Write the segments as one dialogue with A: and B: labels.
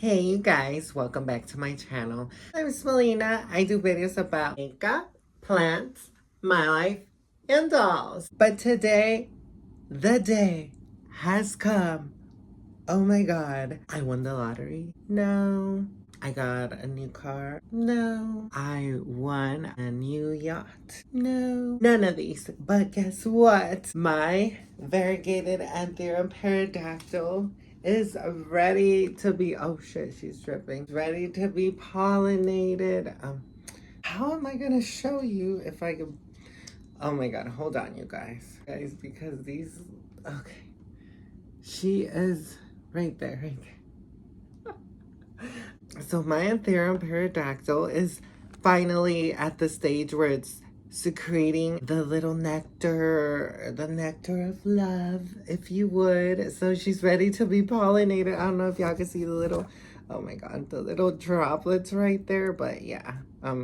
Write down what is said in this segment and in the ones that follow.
A: Hey you guys, welcome back to my channel. I'm Melina. I do videos about makeup, plants, my life, and dolls. But today, the day has come. Oh my god. I won the lottery? No. I got a new car? No. I won a new yacht? No. None of these. But guess what? My variegated Anthurium Pterodactyl is ready to be, oh shit, she's dripping. Ready to be pollinated. How am I gonna show you if I can, oh my god, hold on you guys. Guys, because these, okay. She is right there, right there. So my Anthurium Pterodactyl is finally at the stage where it's secreting the little nectar, the nectar of love, if you would. So she's ready to be pollinated. I don't know if y'all can see the little, oh my god, the little droplets right there, but yeah,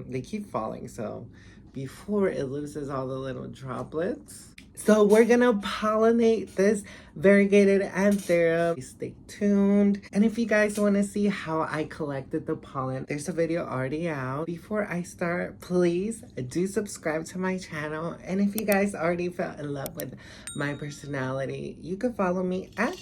A: they keep falling. So before it loses all the little droplets. So we're gonna pollinate this variegated anthurium. Stay tuned. And if you guys want to see how I collected the pollen, there's a video already out. Before I start, please do subscribe to my channel. And if you guys already fell in love with my personality, you can follow me at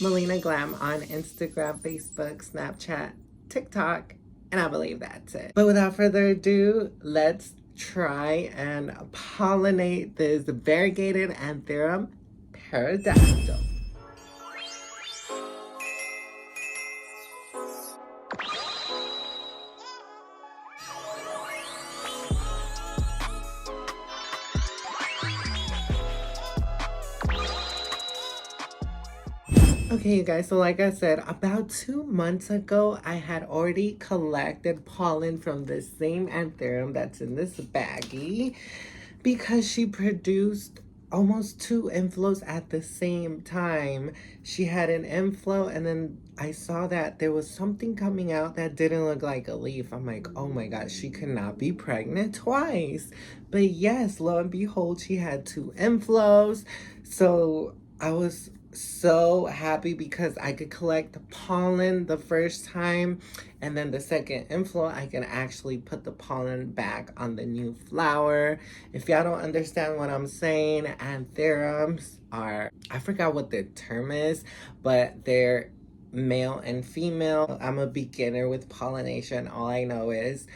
A: Melina Glam on Instagram, Facebook, Snapchat, TikTok, and I believe that's it. But without further ado, let's try and pollinate this variegated Anthurium Pterodactyl. Okay, you guys, so like I said, about 2 months ago, I had already collected pollen from the same anthurium that's in this baggie because she produced almost 2 inflows at the same time. She had an inflow and then I saw that there was something coming out that didn't look like a leaf. I'm like, oh my god, she could not be pregnant twice. But yes, lo and behold, she had 2 inflows. So I was so happy because I could collect the pollen the first time, and then the second inflow I can actually put the pollen back on the new flower. If y'all don't understand what I'm saying, anthuriums are, I forgot what the term is, but they're male and female. I'm a beginner with pollination. All I know is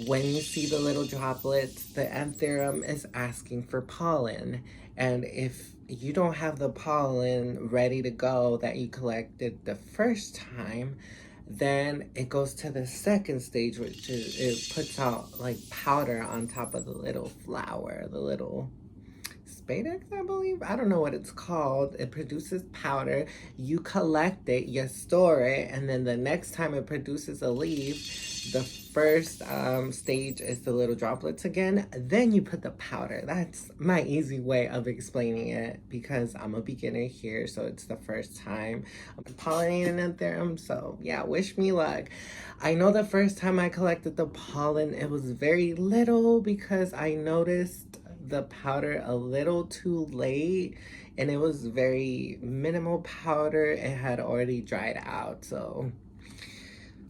A: when you see the little droplets, the anthurium is asking for pollen. And if you don't have the pollen ready to go that you collected the first time, then it goes to the second stage, which is it puts out like powder on top of the little flower, the little spadix, I believe. I don't know what it's called. It produces powder. You collect it, you store it, and then the next time it produces a leaf, the first stage is the little droplets again. Then you put the powder. That's my easy way of explaining it because I'm a beginner here, so it's the first time I'm pollinating anthurium. So yeah, wish me luck. I know the first time I collected the pollen, it was very little because I noticed the powder a little too late and it was very minimal powder. It had already dried out, so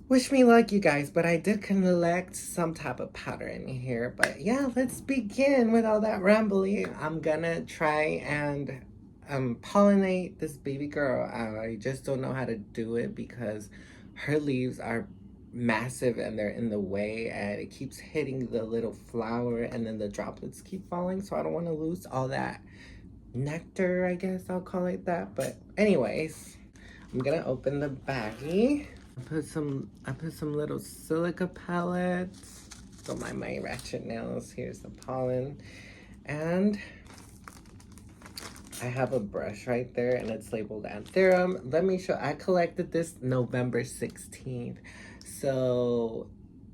A: wish me luck you guys. But I did collect some type of powder in here. But yeah, let's begin with all that rambling. I'm gonna try and pollinate this baby girl. I just don't know how to do it because her leaves are massive and they're in the way and it keeps hitting the little flower and then the droplets keep falling, so I don't want to lose all that nectar, I guess I'll call it that. But anyways, I'm gonna open the baggie. I put some little silica pellets. Don't mind my ratchet nails. Here's the pollen, and I have a brush right there and it's labeled Anthurium. Let me show. I collected this November 16th. So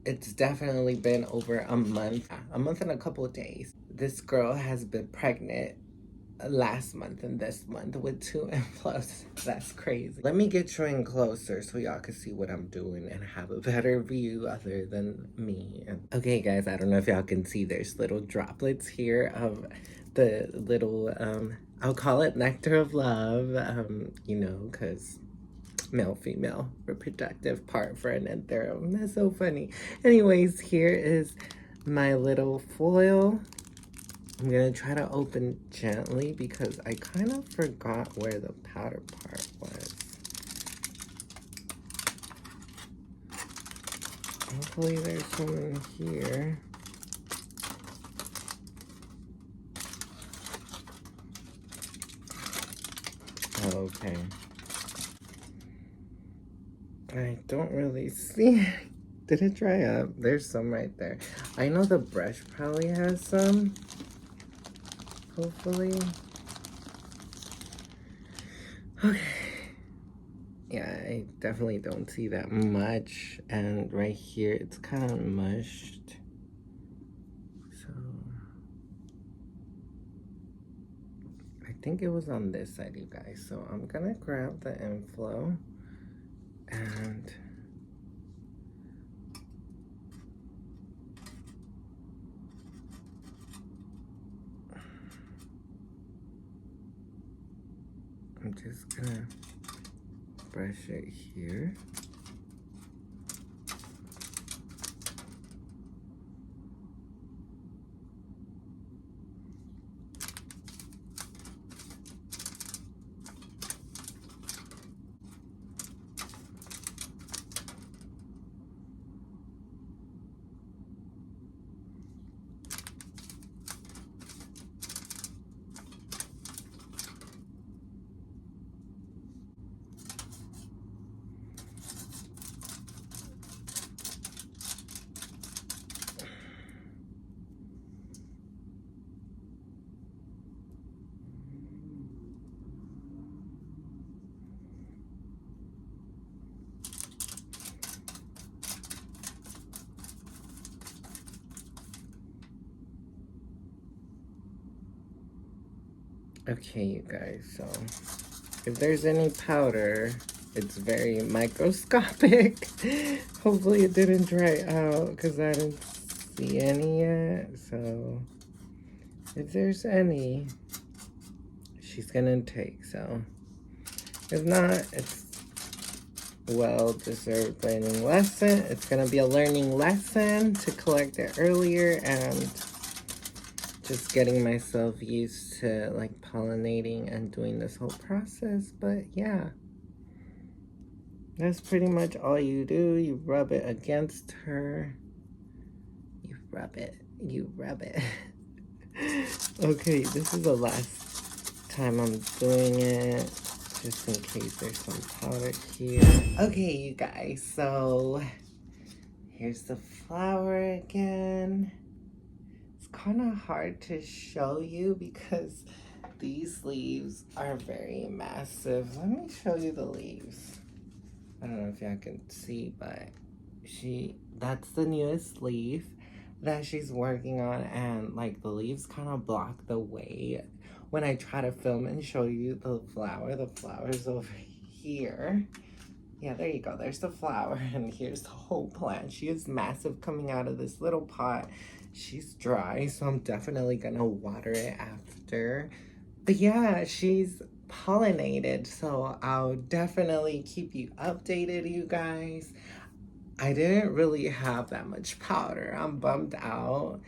A: it's definitely been over a month and a couple of days. This girl has been pregnant last month and this month with 2 inflows. That's crazy. Let me get you in closer so y'all can see what I'm doing and have a better view other than me. Okay guys, I don't know if y'all can see there's little droplets here of the little I'll call it nectar of love, you know, because male female reproductive part for an anthurium. That's so funny. Anyways, here is my little foil. I'm gonna try to open gently because I kind of forgot where the powder part was. Hopefully there's some in here. Okay. I don't really see. Did it dry up? There's some right there. I know the brush probably has some. Hopefully. Okay. Yeah, I definitely don't see that much. And right here, it's kind of mushed. So I think it was on this side, you guys. So I'm gonna grab the inflow and I'm just gonna brush it here. Okay, you guys, so if there's any powder, it's very microscopic. Hopefully it didn't dry out because I didn't see any yet. So if there's any, she's gonna take. So if not, it's well-deserved learning lesson. It's gonna be a learning lesson to collect it earlier and just getting myself used to like pollinating and doing this whole process. But yeah, that's pretty much all you do. You rub it against her. You rub it. You rub it. Okay, this is the last time I'm doing it, just in case there's some powder here. Okay, you guys, so here's the flower again. Kind of hard to show you because these leaves are very massive. Let me show you the leaves. I don't know if y'all can see, but that's the newest leaf that she's working on, and like the leaves kind of block the way when I try to film and show you the flower. The flower's over here. Yeah, there you go. There's the flower, and here's the whole plant. She is massive coming out of this little pot. She's dry, so I'm definitely gonna water it after. But yeah, she's pollinated, so I'll definitely keep you updated, you guys. I didn't really have that much powder. I'm bummed out.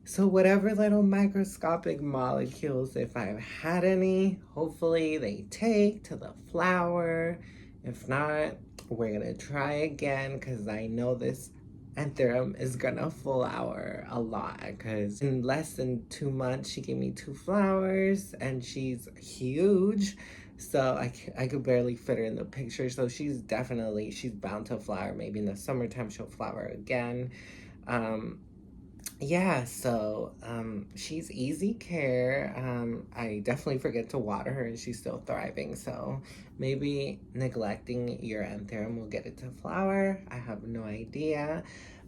A: So whatever little microscopic molecules, if I've had any, hopefully they take to the flower. If not, we're gonna try again because I know this Anthurium is gonna flower a lot because in less than 2 months, she gave me 2 flowers and she's huge. So I could barely fit her in the picture. So she's bound to flower. Maybe in the summertime, she'll flower again. Yeah, so she's easy care. I definitely forget to water her and she's still thriving. So maybe neglecting your anthurium will get it to flower. I have no idea.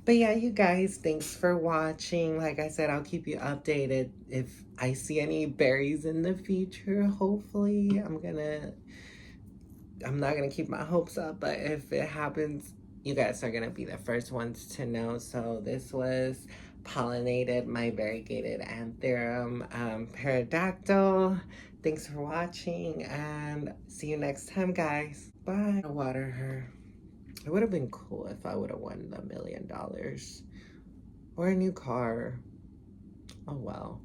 A: But yeah, you guys, thanks for watching. Like I said, I'll keep you updated if I see any berries in the future. Hopefully, I'm not gonna keep my hopes up, but if it happens, you guys are gonna be the first ones to know. So this was pollinated, my variegated anthurium peridactyl. Thanks for watching, and see you next time, guys. Bye. Water her. It would have been cool if I would have won the $1 million or a new car. Oh well.